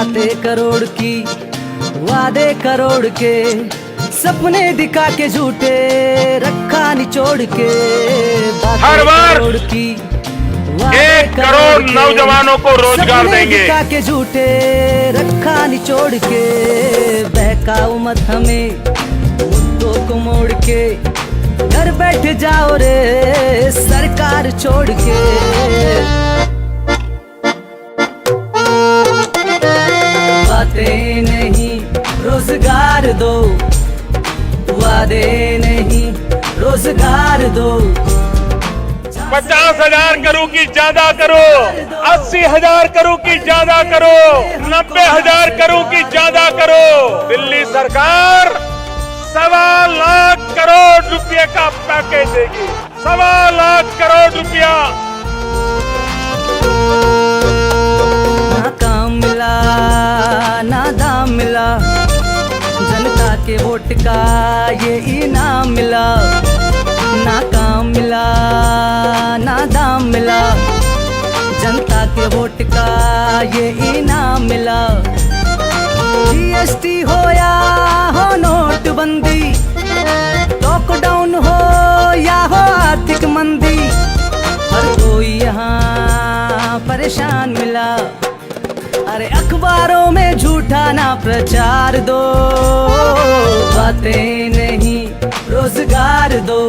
बातें करोड़ की, वादे करोड़ के, सपने दिखा के झूठे रखा निचोड़ के। हर बार करोड़ की, 1 करोड़ नौजवानों को रोजगार देंगे। दिखा के झूठे रखा निचोड़ के। बहकाओ मत हमें मुद्दों को मोड़ के, घर बैठ जाओ रे सरकार छोड़ के। बातें नहीं रोजगार दो, वादे नहीं रोजगार दो। 50,000 करो कि ज्यादा करो, 80,000 करो कि ज्यादा करो, 90,000 करो कि ज्यादा करो। दिल्ली सरकार 1.25 लाख करोड़ रुपए का पैकेज देगी। 1.25 लाख करोड़ रुपया। ना काम मिला ना दाम मिला, जनता के वोट का ये इनाम मिला। ना काम मिला ना दाम मिला, जनता के वोट का ये इनाम मिला। जीएसटी हो या हो नोटबंदी, लॉकडाउन हो या हो आर्थिक मंदी, हर कोई यहाँ परेशान मिला। अरे अखबारों में झूठा ना प्रचार दो, बातें नहीं रोजगार दो,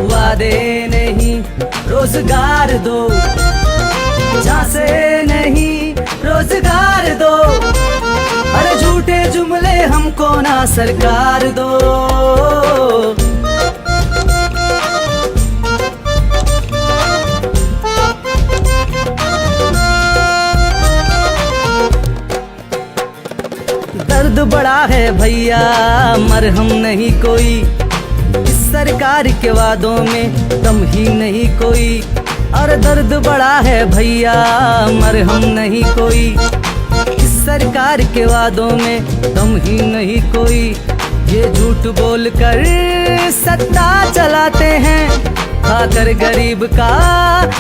वादे नहीं रोजगार दो, झांसे नहीं रोजगार दो। अरे झूठे जुमले हमको ना सरकार दो। दर्द बड़ा है भैया मरहम नहीं कोई, इस सरकार के वादों में दम ही नहीं कोई। और दर्द बड़ा है भैया मरहम नहीं कोई, इस सरकार के वादों में दम ही नहीं कोई। ये झूठ बोलकर सत्ता चलाते हैं, खाकर गरीब का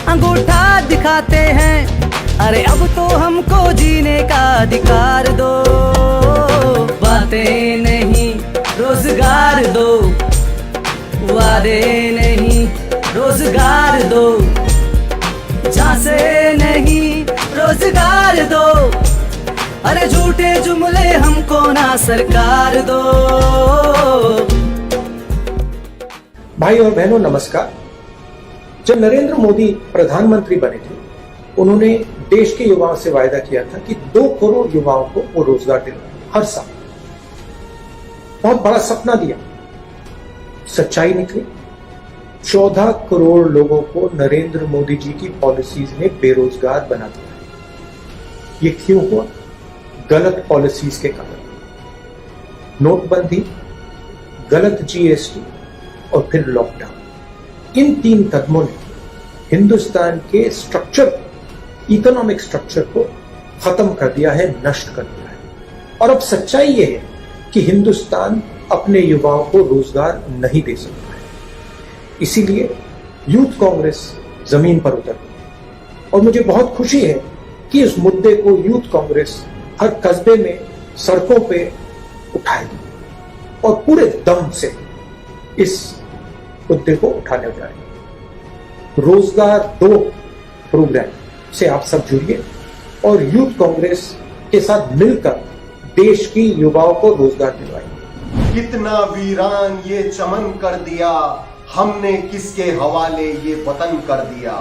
अंगूठा दिखाते हैं। अरे अब तो हमको जीने का अधिकार दो, बातें नहीं रोजगार दो, वादे नहीं रोजगार दो, झांसे नहीं रोजगार दो। अरे झूठे जुमले हमको ना सरकार दो। भाई और बहनों नमस्कार। जब नरेंद्र मोदी प्रधानमंत्री बने थे, उन्होंने देश के युवाओं से वायदा किया था कि 2 करोड़ युवाओं को वो रोजगार दिलाएंगे हर साल। बहुत बड़ा सपना दिया, सच्चाई निकली। 14 करोड़ लोगों को नरेंद्र मोदी जी की पॉलिसीज ने बेरोजगार बना दिया। ये क्यों हुआ? गलत पॉलिसीज के कारण। नोटबंदी, गलत जीएसटी और फिर लॉकडाउन। इन 3 कदमों ने हिंदुस्तान के स्ट्रक्चर, इकोनॉमिक स्ट्रक्चर को खत्म कर दिया है, नष्ट कर दिया है। और अब सच्चाई यह है कि हिंदुस्तान अपने युवाओं को रोजगार नहीं दे सकता है। इसीलिए यूथ कांग्रेस जमीन पर उतर गई। और मुझे बहुत खुशी है कि इस मुद्दे को यूथ कांग्रेस हर कस्बे में, सड़कों पे उठाएगी और पूरे दम से इस मुद्दे को उठाने जा रही है। रोजगार 2 प्रोग्राम से आप सब जुड़िए और यूथ कांग्रेस के साथ मिलकर देश की युवाओं को रोजगार दिलवाएंगे। कितना वीरान ये चमन कर दिया, हमने किसके हवाले ये वतन कर दिया।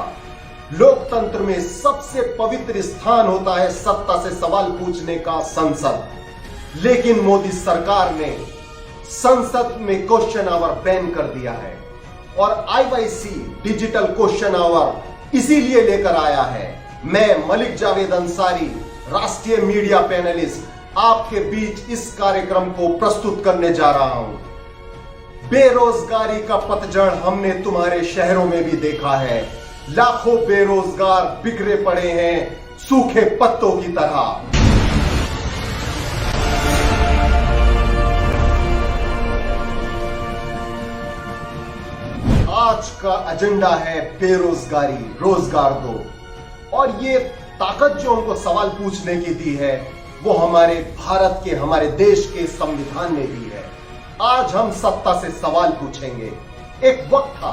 लोकतंत्र में सबसे पवित्र स्थान होता है सत्ता से सवाल पूछने का, संसद। लेकिन मोदी सरकार ने संसद में क्वेश्चन आवर बैन कर दिया है और आईवाईसी डिजिटल क्वेश्चन आवर इसीलिए लेकर आया है। मैं मलिक जावेद अंसारी, राष्ट्रीय मीडिया पैनलिस्ट, आपके बीच इस कार्यक्रम को प्रस्तुत करने जा रहा हूं। बेरोजगारी का पतझड़ हमने तुम्हारे शहरों में भी देखा है। लाखों बेरोजगार बिखरे पड़े हैं सूखे पत्तों की तरह। आज का एजेंडा है बेरोजगारी, रोजगार दो। और ये ताकत जो हमको सवाल पूछने की दी है वो हमारे भारत के, हमारे देश के संविधान ने दी है। आज हम सत्ता से सवाल पूछेंगे। एक वक्त था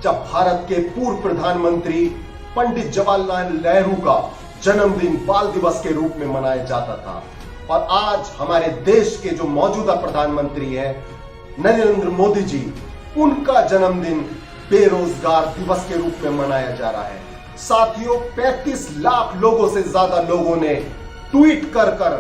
जब भारत के पूर्व प्रधानमंत्री पंडित जवाहरलाल नेहरू का जन्मदिन बाल दिवस के रूप में मनाया जाता था, और आज हमारे देश के जो मौजूदा प्रधानमंत्री हैं नरेंद्र मोदी जी, उनका जन्मदिन बेरोजगार दिवस के रूप में मनाया जा रहा है। साथियों, 35 लाख लोगों से ज्यादा लोगों ने ट्वीट कर कर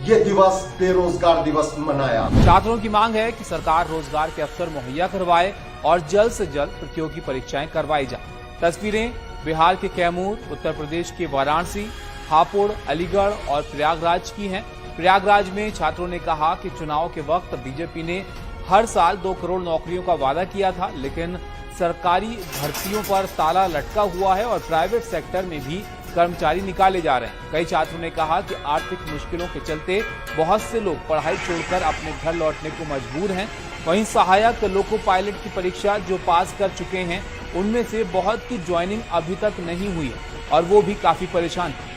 ये दिवस, बेरोजगार दिवस मनाया। छात्रों की मांग है कि सरकार रोजगार के अवसर मुहैया करवाए और जल्द से जल्द प्रतियोगी परीक्षाएं करवाई जाए। तस्वीरें बिहार के कैमूर, उत्तर प्रदेश के वाराणसी, हापुड़, अलीगढ़ और प्रयागराज की हैं। प्रयागराज में छात्रों ने कहा कि चुनाव के वक्त बीजेपी ने हर साल 2 करोड़ नौकरियों का वादा किया था, लेकिन सरकारी भर्तियों पर ताला लटका हुआ है और प्राइवेट सेक्टर में भी कर्मचारी निकाले जा रहे हैं। कई छात्रों ने कहा कि आर्थिक मुश्किलों के चलते बहुत से लोग पढ़ाई छोड़कर अपने घर लौटने को मजबूर हैं। वहीं सहायक लोको पायलट की परीक्षा जो पास कर चुके हैं, उनमें से बहुत की ज्वाइनिंग अभी तक नहीं हुई है और वो भी काफी परेशान हैं।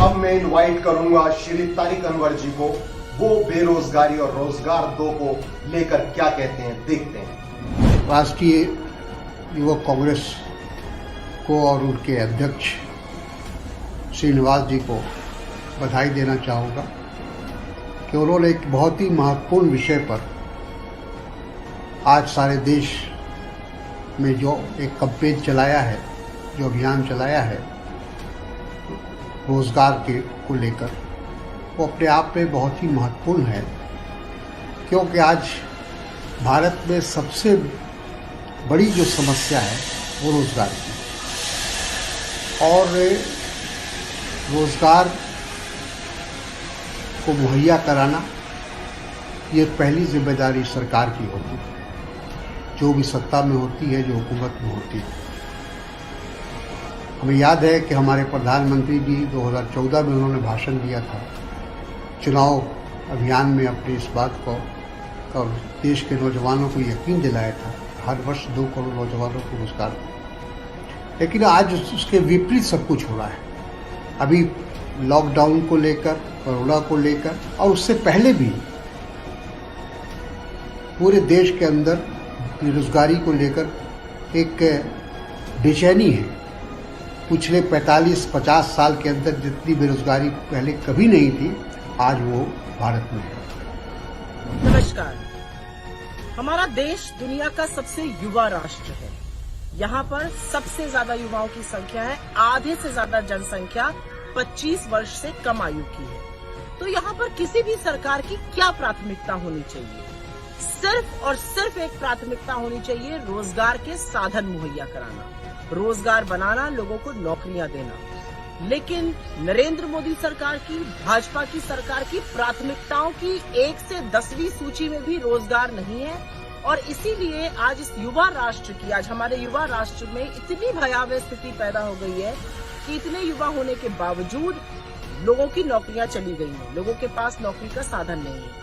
अब मैं इनवाइट करूंगा श्री तारिक अनवर जी को, वो बेरोजगारी और रोजगार 2 को लेकर क्या कहते हैं, देखते हैं। राष्ट्रीय युवक कांग्रेस को और उनके अध्यक्ष श्रीनिवास जी को बधाई देना चाहूँगा कि उन्होंने एक बहुत ही महत्वपूर्ण विषय पर आज सारे देश में जो एक कैंपेन चलाया है, जो अभियान चलाया है रोजगार के को लेकर, वो अपने आप में बहुत ही महत्वपूर्ण है, क्योंकि आज भारत में सबसे बड़ी जो समस्या है वो रोजगार की, और रोजगार को मुहैया कराना ये पहली जिम्मेदारी सरकार की होती है, जो भी सत्ता में होती है, जो हुकूमत में होती है। हमें याद है कि हमारे प्रधानमंत्री जी 2014 में उन्होंने भाषण दिया था, चुनाव अभियान में अपने इस बात को और देश के नौजवानों को यकीन दिलाया था हर वर्ष 2 करोड़ नौजवानों को रोजगार। लेकिन आज उसके विपरीत सब कुछ हो रहा है। अभी लॉकडाउन को लेकर, कोरोना को लेकर और उससे पहले भी पूरे देश के अंदर बेरोजगारी को लेकर एक बेचैनी है। पिछले 45-50 साल के अंदर जितनी बेरोजगारी पहले कभी नहीं थी, आज वो भारत में है। नमस्कार। हमारा देश दुनिया का सबसे युवा राष्ट्र है। यहाँ पर सबसे ज्यादा युवाओं की संख्या है, आधे से ज्यादा जनसंख्या 25 वर्ष से कम आयु की है। तो यहाँ पर किसी भी सरकार की क्या प्राथमिकता होनी चाहिए? सिर्फ और सिर्फ एक प्राथमिकता होनी चाहिए, रोजगार के साधन मुहैया कराना, रोजगार बनाना, लोगों को नौकरियां देना। लेकिन नरेंद्र मोदी सरकार की, भाजपा की सरकार की प्राथमिकताओं की 1 से 10वीं सूची में भी रोजगार नहीं है। और इसीलिए आज इस युवा राष्ट्र की, आज हमारे युवा राष्ट्र में इतनी भयावह स्थिति पैदा हो गई है कि इतने युवा होने के बावजूद लोगों की नौकरियां चली गई हैं, लोगों के पास नौकरी का साधन नहीं है।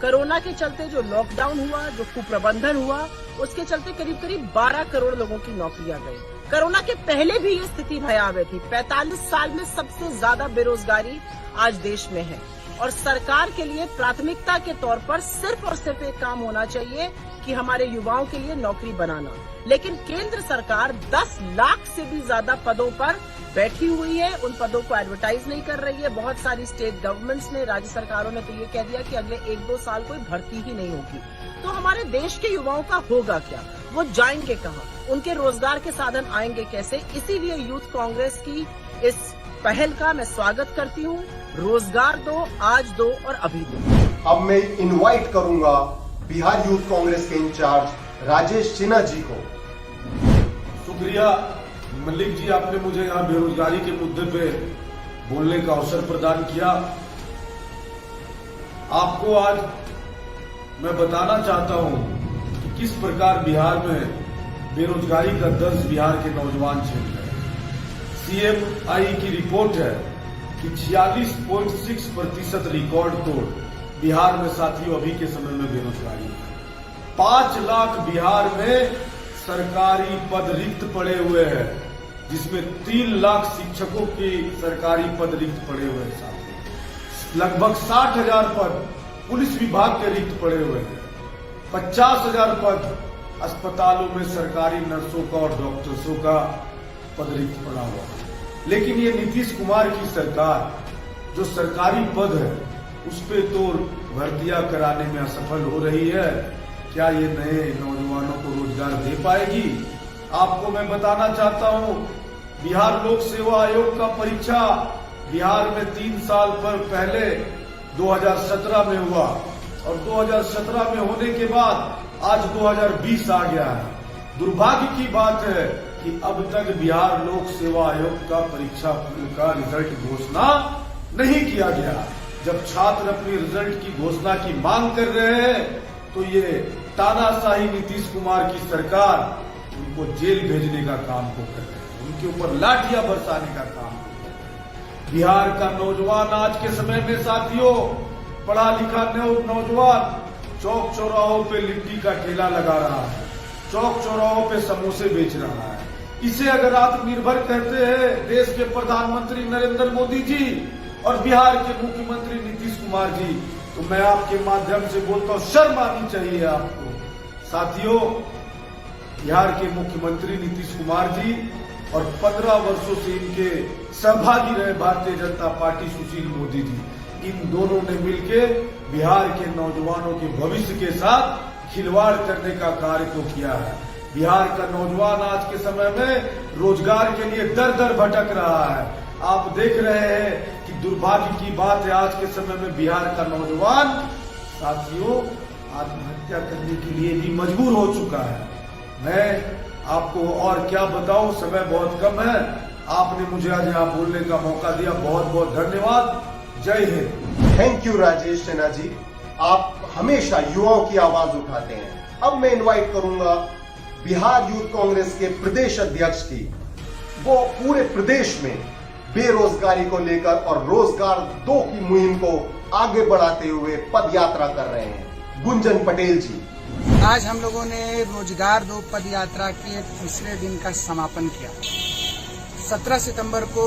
कोरोना के चलते जो लॉकडाउन हुआ, जो कुप्रबंधन हुआ, उसके चलते करीब करीब 12 करोड़ लोगों की नौकरियां गई। कोरोना के पहले भी ये स्थिति भयावह थी। 45 साल में सबसे ज्यादा बेरोजगारी आज देश में है और सरकार के लिए प्राथमिकता के तौर पर सिर्फ और सिर्फ एक काम होना चाहिए कि हमारे युवाओं के लिए नौकरी बनाना। लेकिन केंद्र सरकार 10 लाख से भी ज्यादा पदों पर बैठी हुई है, उन पदों को एडवर्टाइज नहीं कर रही है। बहुत सारी स्टेट गवर्नमेंट्स ने, राज्य सरकारों ने तो ये कह दिया कि अगले 1-2 साल कोई भर्ती ही नहीं होगी। तो हमारे देश के युवाओं का होगा क्या? वो जाएंगे कहाँ? उनके रोजगार के साधन आएंगे कैसे? इसीलिए यूथ कांग्रेस की इस पहल का मैं स्वागत करती हूँ। रोजगार दो, आज दो और अभी दो। अब मैं इनवाइट करूंगा बिहार यूथ कांग्रेस के इंचार्ज राजेश सिन्हा जी को। शुक्रिया मलिक जी, आपने मुझे यहाँ बेरोजगारी के मुद्दे पे बोलने का अवसर प्रदान किया। आपको आज मैं बताना चाहता हूँ कि किस प्रकार बिहार में बेरोजगारी का दर्ज बिहार के नौजवान क्षेत्र है। CMI की रिपोर्ट है कि 46.6% रिकॉर्ड तोड़ बिहार में साथियों अभी के समय में बेरोजगारी है। 5 लाख बिहार में सरकारी पद रिक्त पड़े हुए हैं। जिसमें 3 लाख शिक्षकों के सरकारी पद रिक्त पड़े हुए हैं। साथ लगभग 60,000 पद पुलिस विभाग के रिक्त पड़े हुए हैं। 50,000 पद अस्पतालों में सरकारी नर्सों का और डॉक्टर्सों का पद रिक्त पड़ा हुआ है। लेकिन ये नीतीश कुमार की सरकार जो सरकारी पद है उस पे तो भर्तियां कराने में असफल हो रही है। क्या ये नए नौजवानों को रोजगार दे पाएगी? आपको मैं बताना चाहता हूं, बिहार लोक सेवा आयोग का परीक्षा बिहार में 3 साल पर पहले 2017 में हुआ और 2017 में होने के बाद आज 2020 आ गया है। दुर्भाग्य की बात है कि अब तक बिहार लोक सेवा आयोग का परीक्षा का रिजल्ट घोषणा नहीं किया गया। जब छात्र अपने रिजल्ट की घोषणा की मांग कर रहे हैं तो ये तानाशाही नीतीश कुमार की सरकार उनको जेल भेजने का काम को कर रहे हैं, उनके ऊपर लाठियां बरसाने का काम को कर रहे हैं। बिहार का नौजवान आज के समय में साथियों, पढ़ा लिखा नौजवान चौक चौराहों पे लिट्टी का ठेला लगा रहा है, चौक चौराहों पे समोसे बेच रहा है। इसे अगर आत्मनिर्भर कहते हैं देश के प्रधानमंत्री नरेंद्र मोदी जी और बिहार के मुख्यमंत्री नीतीश कुमार जी, तो मैं आपके माध्यम से बोलता हूं, शर्म आनी चाहिए आपको। साथियों, बिहार के मुख्यमंत्री नीतीश कुमार जी और 15 वर्षों से इनके सहभागी रहे भारतीय जनता पार्टी सुशील मोदी जी, इन दोनों ने मिलकर बिहार के नौजवानों के भविष्य के साथ खिलवाड़ करने का कार्य तो किया है। बिहार का नौजवान आज के समय में रोजगार के लिए दर दर भटक रहा है। आप देख रहे हैं कि दुर्भाग्य की बात है, आज के समय में बिहार का नौजवान साथियों आत्महत्या करने के लिए भी मजबूर हो चुका है। मैं आपको और क्या बताऊं, समय बहुत कम है। आपने मुझे आज यहाँ बोलने का मौका दिया, बहुत बहुत धन्यवाद। जय हिंद। थैंक यू राजेश सिन्हा जी, आप हमेशा युवाओं की आवाज उठाते हैं। अब मैं इनवाइट करूंगा बिहार यूथ कांग्रेस के प्रदेश अध्यक्ष की, वो पूरे प्रदेश में बेरोजगारी को लेकर और रोजगार 2 की मुहिम को आगे बढ़ाते हुए पद यात्रा कर रहे हैं, गुंजन पटेल जी। आज हम लोगों ने रोजगार 2 पद यात्रा के तीसरे दिन का समापन किया। 17 सितंबर को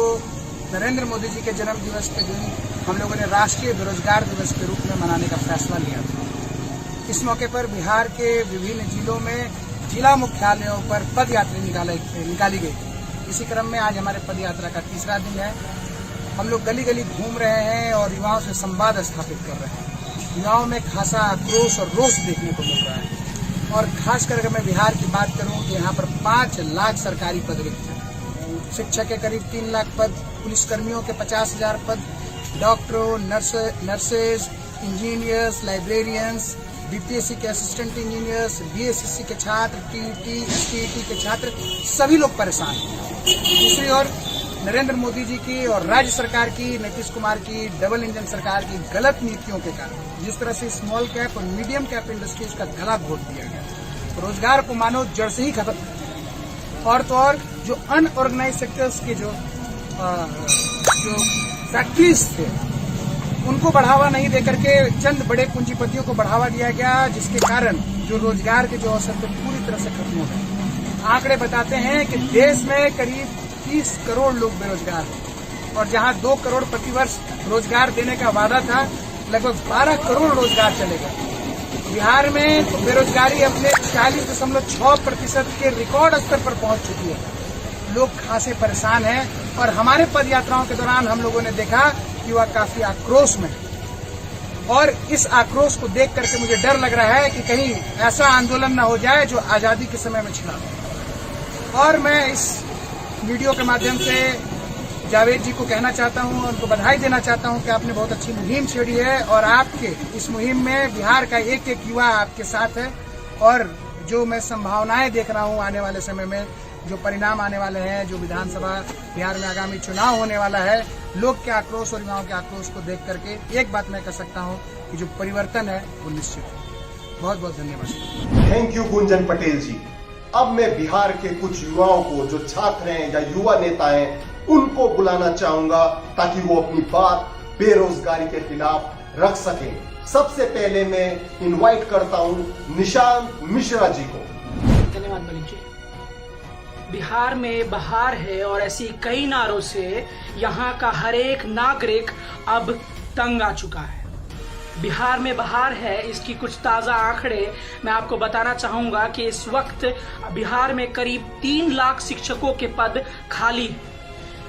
नरेंद्र मोदी जी के जन्म दिवस के दिन हम लोगों ने राष्ट्रीय बेरोजगार दिवस के रूप में मनाने का फैसला लिया था। इस मौके पर बिहार के विभिन्न जिलों में जिला मुख्यालयों पर पद यात्रा निकाली गई थी। इसी क्रम में आज हमारे पद यात्रा का तीसरा दिन है। हम लोग गली गली घूम रहे हैं और युवाओं से संवाद स्थापित कर रहे हैं। युवाओं में खासा आक्रोश और रोष देखने को मिल रहा है और खास करके मैं बिहार की बात करूं तो यहाँ पर 5 लाख सरकारी पद रिक्त हैं। शिक्षक के करीब 3 लाख पद, पुलिसकर्मियों के 50,000 पद, डॉक्टरों, नर्सेज, इंजीनियर्स, लाइब्रेरियंस, बीपीएससी के असिस्टेंट इंजीनियर्स, बीएसएससी के छात्र, टीईटी, एसटीईटी के छात्र, सभी लोग परेशान हैं। दूसरी ओर नरेंद्र मोदी जी की और राज्य सरकार की, नीतीश कुमार की डबल इंजन सरकार की गलत नीतियों के कारण जिस तरह से स्मॉल कैप और मीडियम कैप इंडस्ट्रीज का गला घोट दिया गया, रोजगार को मानो जड़ से ही खत्म किया। और तो और जो अनऑर्गेनाइज सेक्टर्स के जो फैक्ट्रीज थे उनको बढ़ावा नहीं देकर के चंद बड़े पूंजीपतियों को बढ़ावा दिया गया, जिसके कारण जो रोजगार के जो अवसर थे पूरी तरह से खत्म हो गए। आंकड़े बताते हैं कि देश में करीब 30 करोड़ लोग बेरोजगार हैं और जहां 2 करोड़ प्रतिवर्ष रोजगार देने का वादा था, लगभग 12 करोड़ रोजगार चले गए। बिहार में बेरोजगारी अपने 40.6% के रिकॉर्ड स्तर पर पहुंच चुकी है। लोग खासे परेशान हैं और हमारे पद यात्राओं के दौरान हम लोगों ने देखा कि वह काफी आक्रोश में है और इस आक्रोश को देख करके मुझे डर लग रहा है कि कहीं ऐसा आंदोलन न हो जाए जो आजादी के समय में छिड़ा। और मैं इस वीडियो के माध्यम से जावेद जी को कहना चाहता हूं, उनको बधाई देना चाहता हूं कि आपने बहुत अच्छी मुहिम छेड़ी है और आपके इस मुहिम में बिहार का एक एक युवा आपके साथ है। और जो मैं संभावनाएं देख रहा हूं आने वाले समय में, जो परिणाम आने वाले हैं, जो विधानसभा बिहार में आगामी चुनाव होने वाला है, लोग के आक्रोश और युवाओं के आक्रोश को देख करके एक बात मैं कह सकता हूं कि जो परिवर्तन है वो निश्चित है। बहुत बहुत धन्यवाद। थैंक यू गुंजन पटेल जी। अब मैं बिहार के कुछ युवाओं को, जो छात्र हैं या युवा नेता हैं, उनको बुलाना चाहूंगा ताकि वो अपनी बात बेरोजगारी के खिलाफ रख सकें। सबसे पहले मैं इनवाइट करता हूं निशांत मिश्रा जी को। धन्यवाद मलिक जी। बिहार में बहार है और ऐसी कई नारों से यहाँ का हर एक नागरिक अब तंग आ चुका है। बिहार में बहार है, इसकी कुछ ताज़ा आंकड़े मैं आपको बताना चाहूँगा कि इस वक्त बिहार में करीब 3 लाख शिक्षकों के पद खाली हैं।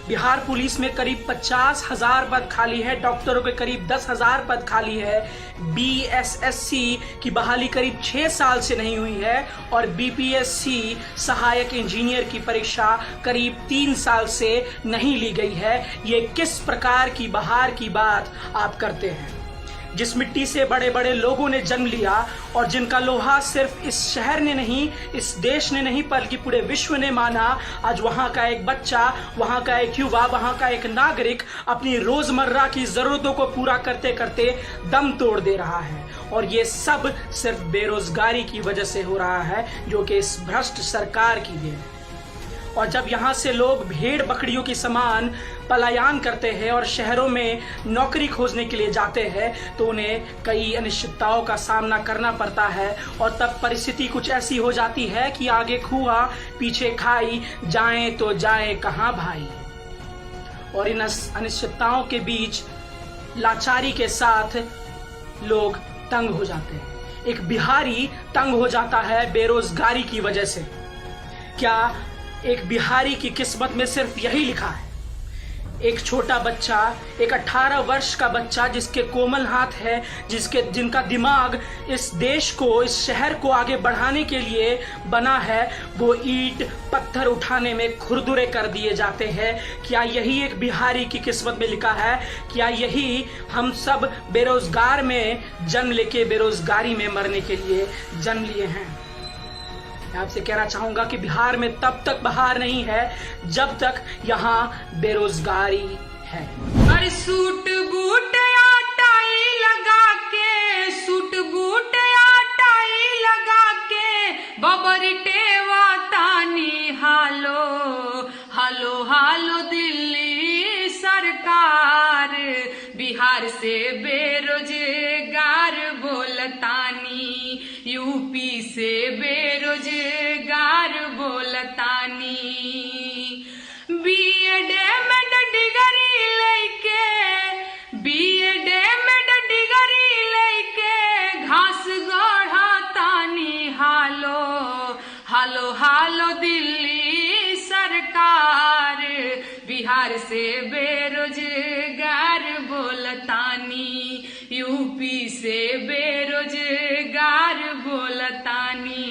बिहार पुलिस में करीब 50,000 पद खाली है, डॉक्टरों के करीब 10,000 पद खाली है, BSSC की बहाली करीब 6 साल से नहीं हुई है और BPSC सहायक इंजीनियर की परीक्षा करीब 3 साल से नहीं ली गई है। ये किस प्रकार की बहार की बात आप करते हैं? जिस मिट्टी से बड़े बड़े लोगों ने जन्म लिया और जिनका लोहा सिर्फ इस शहर ने नहीं, इस देश ने नहीं, बल्कि पूरे विश्व ने माना, आज वहां का एक बच्चा, वहां का एक युवा, वहां का एक नागरिक अपनी रोजमर्रा की जरूरतों को पूरा करते करते दम तोड़ दे रहा है। और ये सब सिर्फ बेरोजगारी की वजह से हो रहा है, जो कि इस भ्रष्ट सरकार की देन है। और जब यहाँ से लोग भेड़ बकरियों की समान पलायन करते हैं और शहरों में नौकरी खोजने के लिए जाते हैं, तो उन्हें कई अनिश्चितताओं का सामना करना पड़ता है और तब परिस्थिति कुछ ऐसी हो जाती है कि आगे खुआ पीछे खाई, जाएं तो जाएं कहाँ भाई। और इन अनिश्चितताओं के बीच लाचारी के साथ लोग तंग हो जाते हैं। एक बिहारी तंग हो जाता है बेरोजगारी की वजह से। क्या एक बिहारी की किस्मत में सिर्फ यही लिखा है? एक छोटा बच्चा, एक 18 वर्ष का बच्चा जिसके कोमल हाथ है, जिनका दिमाग इस देश को, इस शहर को आगे बढ़ाने के लिए बना है, वो ईंट पत्थर उठाने में खुरदुरे कर दिए जाते हैं। क्या यही एक बिहारी की किस्मत में लिखा है? क्या यही हम सब बेरोजगार में जन्म लेके बेरोजगारी में मरने के लिए जन्म लिए हैं? आपसे कहना चाहूंगा कि बिहार में तब तक बहार नहीं है जब तक यहाँ बेरोजगारी है। अरे सूट बूट या टाई लगा के, सूट बूट या टाई लगा के, बबरी टेवा तानी हालो हालो हालो दिल्ली सरकार, बिहार से बेरोजगार बोलतानी, यूपी से बेरोजगार बोलतानी। बीएड में डिग्री लेके, बीएड में डिग्री लेके घास गढ़तानी हालो हालो हालो दिल्ली सरकार, बिहार से बेरोजगार बोलतानी, यूपी से बेरोजगार बोलतानी।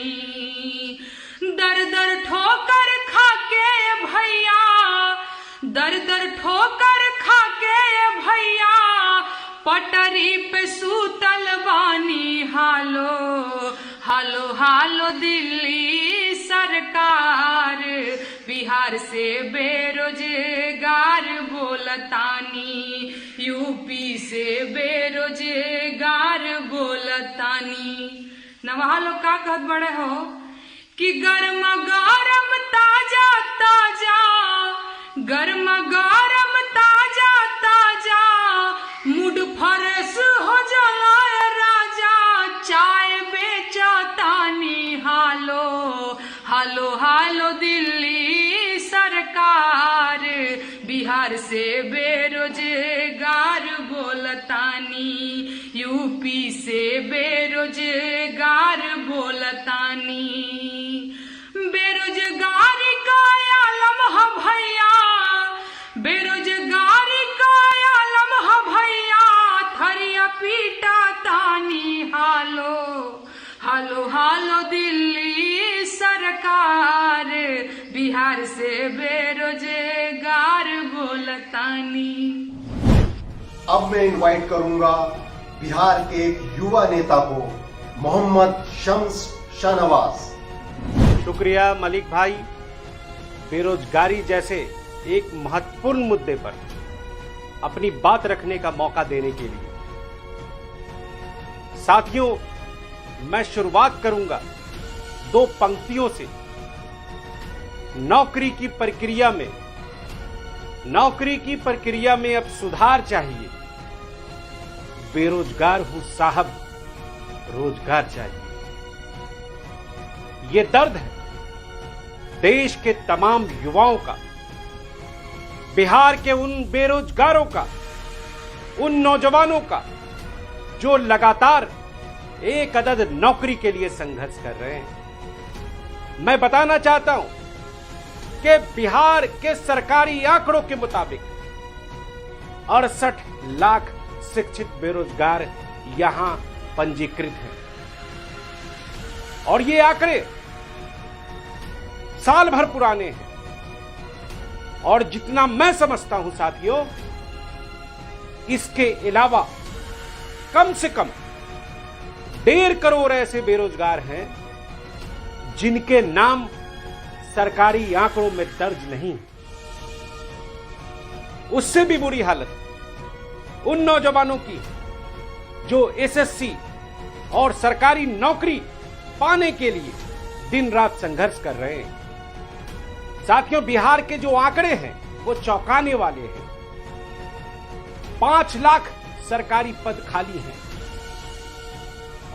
दर दर ठोकर खाके भैया, दर दर ठोकर खाके भैया, पटरी पे सूतल बानी हालो हालो हालो दिल्ली सरकार, बिहार से बेरोजगार बोलतानी, यूपी से बेरोजगार बोलतानी। नवा लोग का कहत बड़े हो कि गर्मा गरम ताजा ताजा, गर्मा गरम ताजा ताजा, मूड फ्रेश हो जाला राजा, चाय बेचतानी हालो हालो हालो दिल्ली सरकार, बिहार से बेरोजगार बोलतानी, यूपी से बेरोजगार बोलतानी। बेरोजगारी का आलम है भैया, बेरोजगारी का आलम है भैया, थरिया पीटा तानी हालो हालो हालो दिल्ली सरकार, बिहार से बेरोजगार बोलतानी। अब मैं इनवाइट करूंगा बिहार के एक युवा नेता को, मोहम्मद शम्स शाहनवाज। शुक्रिया मलिक भाई। बेरोजगारी जैसे एक महत्वपूर्ण मुद्दे पर अपनी बात रखने का मौका देने के लिए साथियों, मैं शुरुआत करूंगा 2 पंक्तियों से। नौकरी की प्रक्रिया में अब सुधार चाहिए, बेरोजगार हूं साहब, रोजगार चाहिए। ये दर्द है देश के तमाम युवाओं का, बिहार के उन बेरोजगारों का, उन नौजवानों का जो लगातार एक अदद नौकरी के लिए संघर्ष कर रहे हैं। मैं बताना चाहता हूं कि बिहार के सरकारी आंकड़ों के मुताबिक 68 लाख शिक्षित बेरोजगार यहां पंजीकृत हैं और ये आंकड़े साल भर पुराने हैं। और जितना मैं समझता हूं साथियों, इसके अलावा कम से कम 1.5 करोड़ ऐसे बेरोजगार हैं जिनके नाम सरकारी आंकड़ों में दर्ज नहीं। उससे भी बुरी हालत उन नौजवानों की जो एसएससी और सरकारी नौकरी पाने के लिए दिन रात संघर्ष कर रहे हैं। साथियों, बिहार के जो आंकड़े हैं वो चौंकाने वाले हैं। 5 लाख सरकारी पद खाली हैं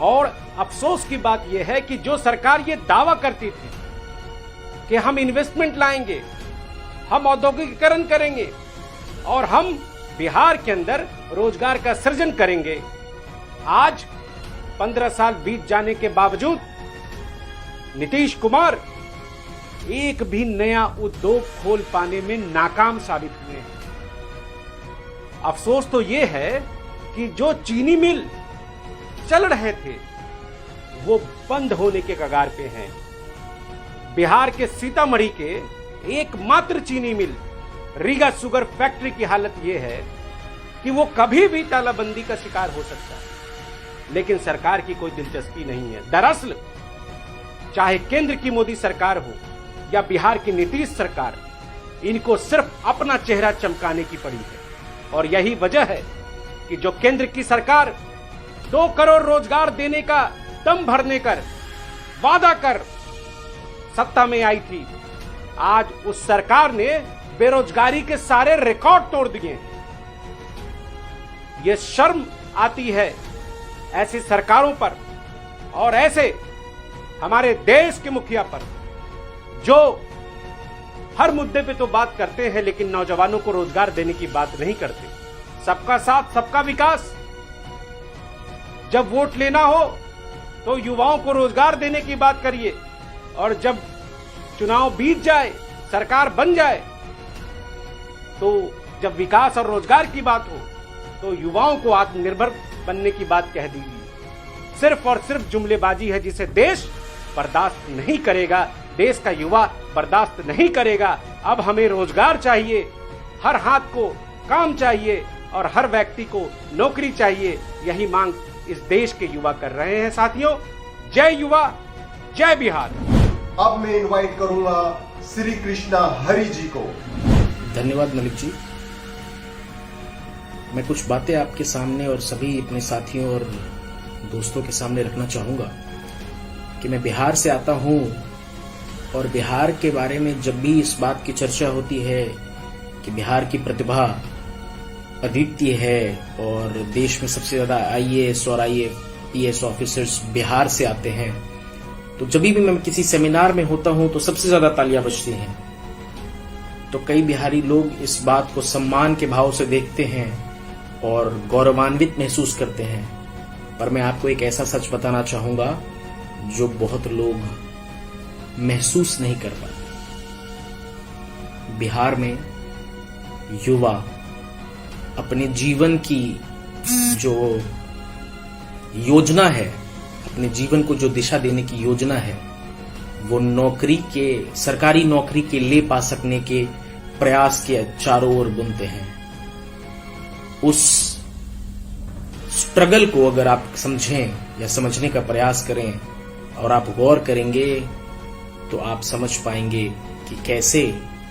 और अफसोस की बात यह है कि जो सरकार ये दावा करती थी कि हम इन्वेस्टमेंट लाएंगे, हम औद्योगिकीकरण करेंगे और हम बिहार के अंदर रोजगार का सृजन करेंगे, आज 15 साल बीत जाने के बावजूद नीतीश कुमार एक भी नया उद्योग खोल पाने में नाकाम साबित हुए हैं। अफसोस तो यह है कि जो चीनी मिल चल रहे थे वो बंद होने के कगार पे हैं। बिहार के सीतामढ़ी के एकमात्र चीनी मिल रीगा शुगर फैक्ट्री की हालत यह है कि वो कभी भी तालाबंदी का शिकार हो सकता है, लेकिन सरकार की कोई दिलचस्पी नहीं है। दरअसल चाहे केंद्र की मोदी सरकार हो या बिहार की नीतीश सरकार, इनको सिर्फ अपना चेहरा चमकाने की पड़ी है। और यही वजह है कि जो केंद्र की सरकार 2 करोड़ रोजगार देने का दम भरने कर वादा कर सत्ता में आई थी, आज उस सरकार ने बेरोजगारी के सारे रिकॉर्ड तोड़ दिए। यह शर्म आती है ऐसी सरकारों पर और ऐसे हमारे देश के मुखिया पर जो हर मुद्दे पे तो बात करते हैं लेकिन नौजवानों को रोजगार देने की बात नहीं करते। सबका साथ सबका विकास, जब वोट लेना हो तो युवाओं को रोजगार देने की बात करिए और जब चुनाव बीत जाए, सरकार बन जाए, तो जब विकास और रोजगार की बात हो तो युवाओं को आत्मनिर्भर बनने की बात कह दीजिए। सिर्फ और सिर्फ जुमलेबाजी है जिसे देश बर्दाश्त नहीं करेगा, देश का युवा बर्दाश्त नहीं करेगा। अब हमें रोजगार चाहिए, हर हाथ को काम चाहिए और हर व्यक्ति को नौकरी चाहिए। यही मांग इस देश के युवा कर रहे हैं। साथियों, जय युवा, जय बिहार। अब मैं इनवाइट करूंगा श्री कृष्णा हरि जी को। धन्यवाद मलिक जी। मैं कुछ बातें आपके सामने और सभी अपने साथियों और दोस्तों के सामने रखना चाहूंगा कि मैं बिहार से आता हूं और बिहार के बारे में जब भी इस बात की चर्चा होती है कि बिहार की प्रतिभा अद्वितीय है और देश में सबसे ज्यादा आईएएस और आईपीएस ऑफिसर्स बिहार से आते हैं, तो जब भी मैं किसी सेमिनार में होता हूं तो सबसे ज्यादा तालियां बजती हैं। तो कई बिहारी लोग इस बात को सम्मान के भाव से देखते हैं और गौरवान्वित महसूस करते हैं। पर मैं आपको एक ऐसा सच बताना चाहूंगा जो बहुत लोग महसूस नहीं कर पाते। बिहार में युवा अपने जीवन की जो योजना है, अपने जीवन को जो दिशा देने की योजना है, वो नौकरी के, सरकारी नौकरी के ले पा सकने के प्रयास के चारों ओर बुनते हैं। उस स्ट्रगल को अगर आप समझें या समझने का प्रयास करें और आप गौर करेंगे तो आप समझ पाएंगे कि कैसे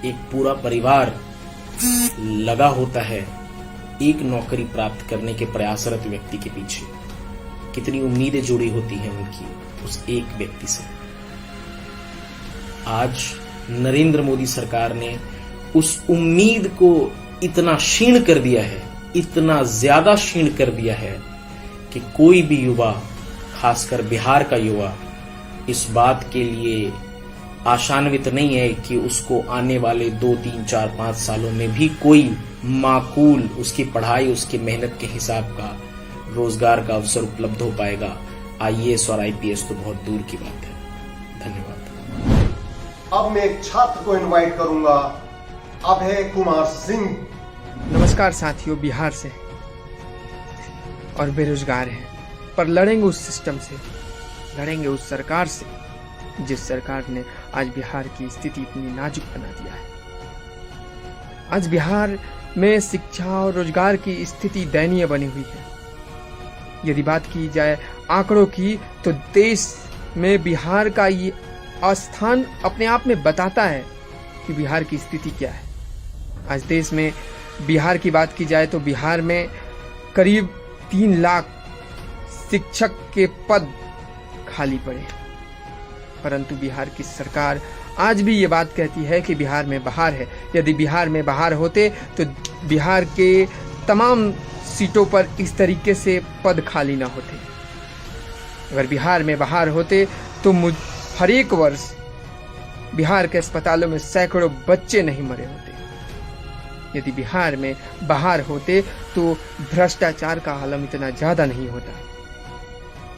एक पूरा परिवार लगा होता है एक नौकरी प्राप्त करने के प्रयासरत व्यक्ति के पीछे। कितनी उम्मीदें जुड़ी होती हैं उनकी उस एक व्यक्ति से। आज नरेंद्र मोदी सरकार ने उस उम्मीद को इतना क्षीण कर दिया है, इतना ज्यादा क्षीण कर दिया है कि कोई भी युवा, खासकर बिहार का युवा, इस बात के लिए आशान्वित नहीं है कि उसको आने वाले 2, 3, 4, 5 सालों में भी कोई माकूल उसकी पढ़ाई, उसकी मेहनत के हिसाब का रोजगार का अवसर उपलब्ध हो पाएगा। IAS और IPS तो बहुत दूर की बात है। धन्यवाद। अब मैं एक छात्र को इनवाइट करूंगा, अभय कुमार सिंह। नमस्कार साथियों, बिहार से और बेरोजगार हैं, पर लड़ेंगे उस सिस्टम से, लड़ेंगे उस सरकार से जिस सरकार ने आज बिहार की स्थिति इतनी नाजुक बना दिया है। आज बिहार में शिक्षा और रोजगार की स्थिति दयनीय बनी हुई है। यदि बात की जाए आंकड़ों की तो देश में बिहार का ये स्थान अपने आप में बताता है कि बिहार की स्थिति क्या है। आज देश में बिहार की बात की जाए तो बिहार में करीब 3 लाख शिक्षक के पद खाली पड़े हैं, परंतु बिहार की सरकार आज भी ये बात कहती है कि बिहार में बहार है। यदि बिहार में बहार होते तो बिहार के तमाम सीटों पर इस तरीके से पद खाली ना होते। अगर बिहार में बहार होते तो हर एक वर्ष बिहार के अस्पतालों में सैकड़ों बच्चे नहीं मरे होते। यदि बिहार में बहार होते तो भ्रष्टाचार का आलम इतना ज्यादा नहीं होता।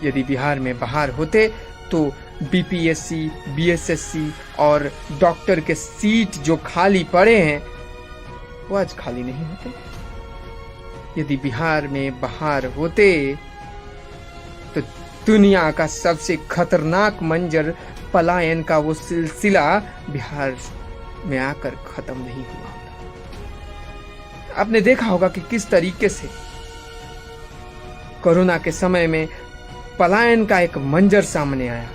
यदि बिहार में बहार होते तो BPSC, BSSC और डॉक्टर के सीट जो खाली पड़े हैं वो आज खाली नहीं होते। यदि बिहार में बहार होते तो दुनिया का सबसे खतरनाक मंजर पलायन का वो सिलसिला बिहार में आकर खत्म नहीं हुआ। आपने देखा होगा कि किस तरीके से कोरोना के समय में पलायन का एक मंजर सामने आया।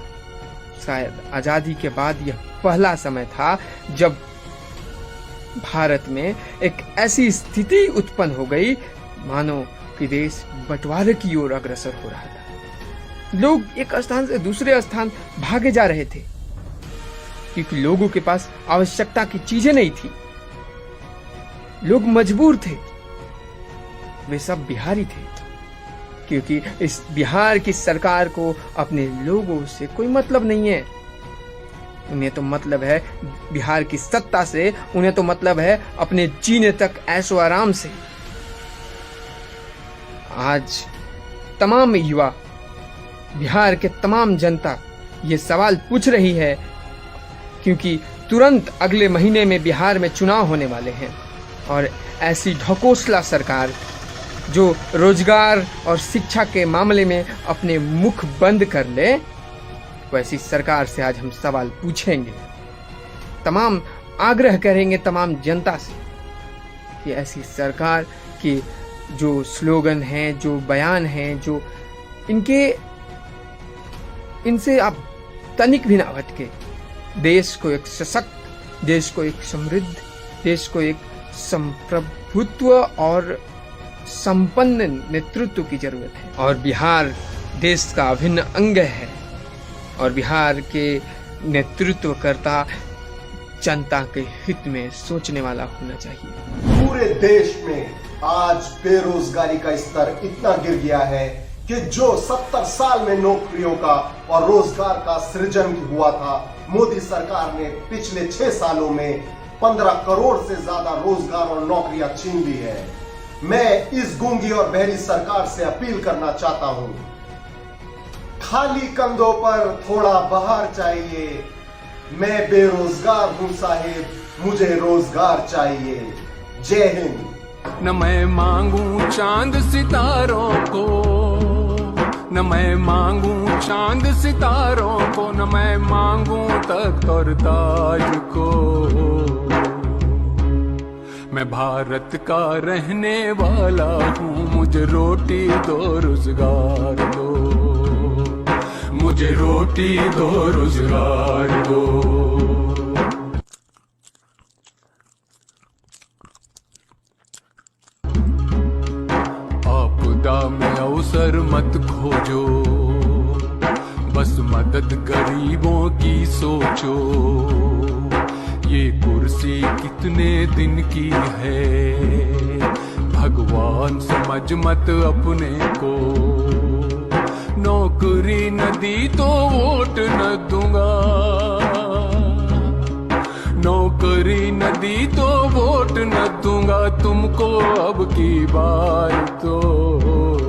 शायद आजादी के बाद यह पहला समय था जब भारत में एक ऐसी स्थिति उत्पन्न हो गई मानो कि देश बंटवारे की ओर अग्रसर हो रहा था। लोग एक स्थान से दूसरे स्थान भागे जा रहे थे क्योंकि लोगों के पास आवश्यकता की चीजें नहीं थी। लोग मजबूर थे, वे सब बिहारी थे, क्योंकि इस बिहार की सरकार को अपने लोगों से कोई मतलब नहीं है। उन्हें तो मतलब है बिहार की सत्ता से, उन्हें तो मतलब है अपने जीने तक ऐशो आराम से। आज तमाम युवा, बिहार के तमाम जनता ये सवाल पूछ रही है क्योंकि तुरंत अगले महीने में बिहार में चुनाव होने वाले हैं और ऐसी ढकोसला सरकार जो रोजगार और शिक्षा के मामले में अपने मुख बंद कर ले, वैसी सरकार से आज हम सवाल पूछेंगे, तमाम आग्रह करेंगे तमाम जनता से कि ऐसी सरकार के जो स्लोगन हैं, जो बयान हैं, जो इनसे आप तनिक भी ना भटके। देश को एक सशक्त, देश को एक समृद्ध, देश को एक संप्रभुत्व और संपन्न नेतृत्व की जरूरत है और बिहार देश का अभिन्न अंग है और बिहार के नेतृत्वकर्ता जनता के हित में सोचने वाला होना चाहिए। पूरे देश में आज बेरोजगारी का स्तर इतना गिर गया है कि जो 70 साल में नौकरियों का और रोजगार का सृजन हुआ था, मोदी सरकार ने पिछले 6 सालों में 15 करोड़ से ज्यादा रोजगार और नौकरियां छीन ली है। मैं इस गूंगी और बहरी सरकार से अपील करना चाहता हूं, खाली कंधों पर थोड़ा बहार चाहिए। मैं बेरोजगार हूं साहिब, मुझे रोजगार चाहिए। जय हिंद। न मैं मांगू चांद सितारों को, न मैं मांगू चांद सितारों को, न मैं मांगू तख्त और ताज को। मैं भारत का रहने वाला हूँ, मुझे रोटी दो रोजगार दो, मुझे रोटी दो रोजगार दो। आपदा में अवसर मत खोजो, बस मदद गरीबों की सोचो। ये कुर्सी कितने दिन की है, भगवान समझ मत अपने को। नौकरी न दी तो वोट न दूंगा, दी तो वोट न दूंगा तुमको अब की बार तो